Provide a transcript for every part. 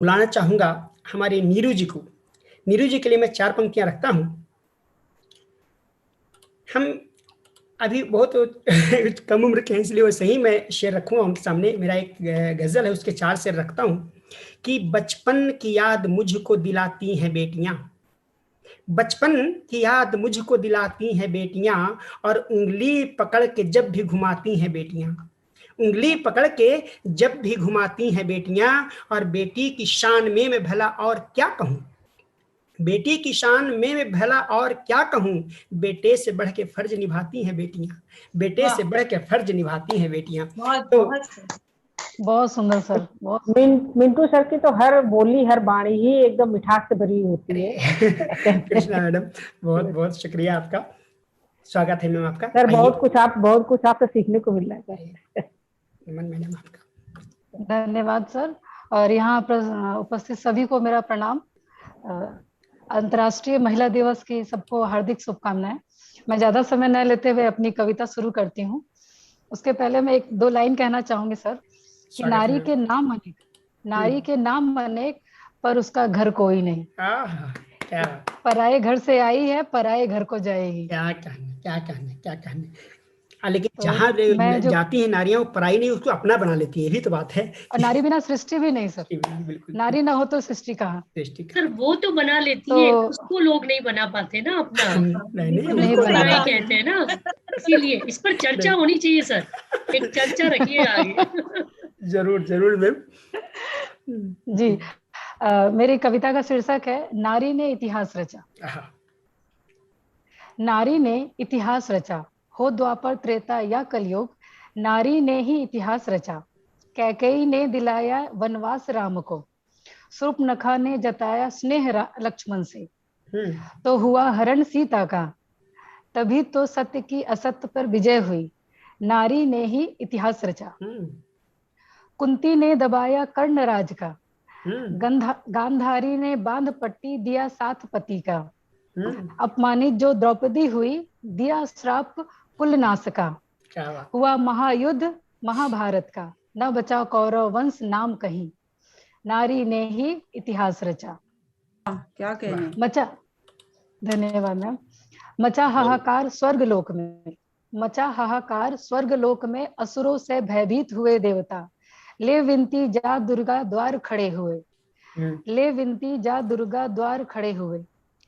बुलाना चाहूंगा हमारे नीरू जी को। नीरू जी के लिए मैं 4 पंक्तियां रखता हूं। हम अभी बहुत कम उम्र के हैं, इसलिए वो सही मैं शेर रखूंगा उनके सामने। मेरा एक गजल है, उसके 4 शेर रखता हूं कि बचपन की याद मुझको दिलाती हैं बेटियां, बचपन की याद मुझको दिलाती हैं बेटियां, और उंगली पकड़ के जब भी घुमाती हैं बेटियां, उंगली पकड़ के जब भी घुमाती हैं बेटियां, और बेटी की शान में मैं भला और क्या कहूं, बेटी की शान में मैं भला और क्या कहूं, बेटे से बढ़ के फर्ज निभाती हैं बेटियां, बेटे से बढ़ के फर्ज निभाती हैं बेटियां। तो बहुत सुंदर सर, बहुत। मिंटू सर की तो हर बोली हर वाणी ही एकदम मिठास से भरी होती है। कृष्णा मैडम, बहुत बहुत शुक्रिया आपका, स्वागत है मैम आपका। सर बहुत कुछ आपसे सीखने को मिल रहा है। मैडम आपका धन्यवाद सर। और यहाँ पर उपस्थित सभी को मेरा प्रणाम। अंतर्राष्ट्रीय महिला दिवस की सबको हार्दिक शुभकामनाएं। मैं ज्यादा समय न लेते हुए अपनी कविता शुरू करती हूँ। उसके पहले मैं 1-2 लाइन कहना चाहूंगी सर कि नारी के नाम अनेक, नारी के नाम अनेक, पर उसका घर कोई नहीं। क्या पराए घर से आई है, पराए घर को जाएगी। क्या कहने, क्या कहने, क्या कहने। लेकिन तो जहाँ जो जाती है नारियां, वो पराई नहीं, उसको अपना बना लेती है, ये भी तो बात है। और नारी बिना सृष्टि भी नहीं सर, बिल्कुल, नारी ना हो तो सृष्टि कहाँ। सर वो तो बना लेती है, उसको लोग नहीं बना पाते ना अपना, नहीं उसको बना पराई कहते हैं ना, इसीलिए इस पर चर्चा होनी चाहिए सर, एक चर्चा रखिए आगे। जरूर जरूर मैम जी। मेरी कविता का शीर्षक है नारी ने इतिहास रचा। नारी ने इतिहास रचा, हो द्वापर त्रेता या कलयुग, नारी ने ही इतिहास रचा। कैकेयी ने दिलाया वनवास राम को, शूर्पणखा ने जताया स्नेह लक्ष्मण से, तो हुआ हरण सीता का, तभी तो सत्य की असत्य पर विजय हुई, नारी ने ही इतिहास रचा। कुंती ने दबाया कर्णराज का, गांधारी ने बांध पट्टी दिया साथ पति का, अपमानित जो द्रौपदी हुई, दिया श्राप कुलनाश का, हुआ महायुद्ध महाभारत का, न बचा कौरव वंश नाम कहीं, नारी ने ही इतिहास रचा। क्या कहने। मचा, धन्यवाद मैम। मचा हाहाकार स्वर्गलोक में, मचा हाहाकार स्वर्गलोक में, असुरों से भयभीत हुए देवता, ले विनती जा दुर्गा द्वार खड़े हुए, ले विनती जा दुर्गा द्वार खड़े हुए,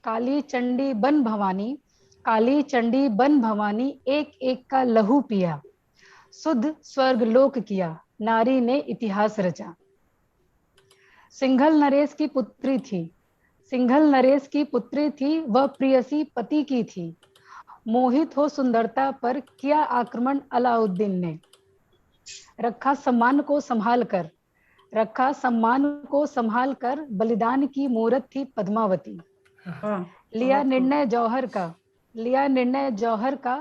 काली चंडी बन भवानी, काली चंडी बन भवानी, एक एक का लहू पिया, शुद्ध स्वर्ग लोक किया, नारी ने इतिहास रचा। सिंघल नरेश की पुत्री थी, सिंघल नरेश की पुत्री थी, वह प्रियसी पति की थी, मोहित हो सुंदरता पर किया आक्रमण अलाउद्दीन ने, रखा सम्मान को संभाल कर, रखा सम्मान को संभाल कर, बलिदान की मूरत थी पद्मावती, लिया निर्णय जौहर का, लिया निर्णय जौहर का,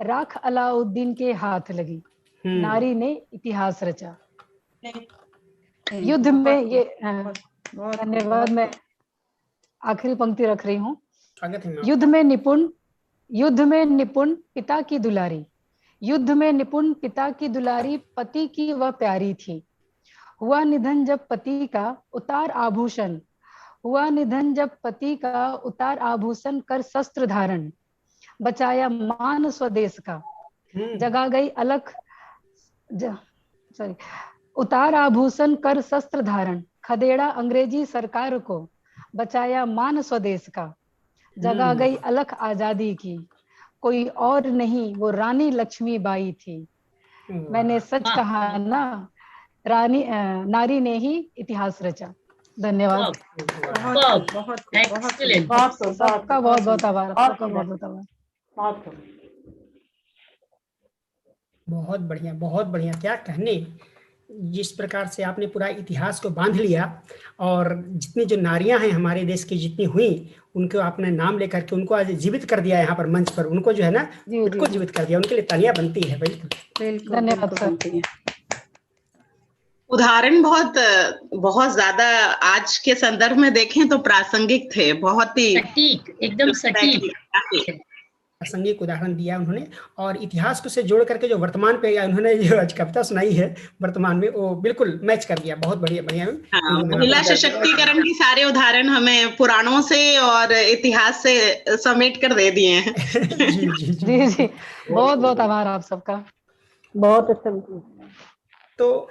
राख अलाउद्दीन के हाथ लगी, नारी ने इतिहास रचा। युद्ध में ये धन्यवाद। मैं आखिरी पंक्ति रख रही हूँ। युद्ध में निपुण, युद्ध में निपुण पिता की दुलारी, युद्ध में निपुण पिता की दुलारी, पति की वह प्यारी थी, हुआ निधन जब पति का उतार आभूषण, हुआ निधन जब पति का उतार आभूषण, कर शस्त्र धारण, बचाया मान स्वदेश का, जगा गई अलख उतार आभूषण कर शस्त्र धारण, खदेड़ा अंग्रेजी सरकार को, बचाया मान स्वदेश का, जगा गई अलख आजादी की, कोई और नहीं वो रानी लक्ष्मीबाई थी। मैंने सच कहा ना, रानी नारी ने ही इतिहास रचा। धन्यवाद। सबका बहुत बहुत आभार, सबका बहुत बहुत आभार। बहुत बढ़िया, बहुत बढ़िया, क्या कहने। जिस प्रकार से आपने पूरा इतिहास को बांध लिया, और जितनी जो नारियां हैं हमारे देश की जितनी हुई, उनको आपने नाम लेकर के उनको आज जीवित कर दिया, यहाँ पर मंच पर उनको जो है ना उनको जीवित कर दिया, उनके लिए तालियां बनती है। बिल्कुल, धन्यवाद सर। उदाहरण बहुत ज्यादा आज के संदर्भ में देखें तो प्रासंगिक थे, बहुत ही सटीक, एकदम सटीक। प्रासंगिक उदाहरण दिया उन्होंने, और इतिहास को से जोड़ करके जो वर्तमान पे उन्होंने जो आज कविता सुनाई है वर्तमान में, वो बिल्कुल मैच कर गया। बहुत बढ़िया, बढ़िया। हाँ, महिला सशक्तिकरण की सारे उदाहरण हमें पुराणों से और इतिहास से समेट कर दे दिए हैं। जी जी जी जी, बहुत बहुत आभार आप सबका। बहुत अच्छा। तो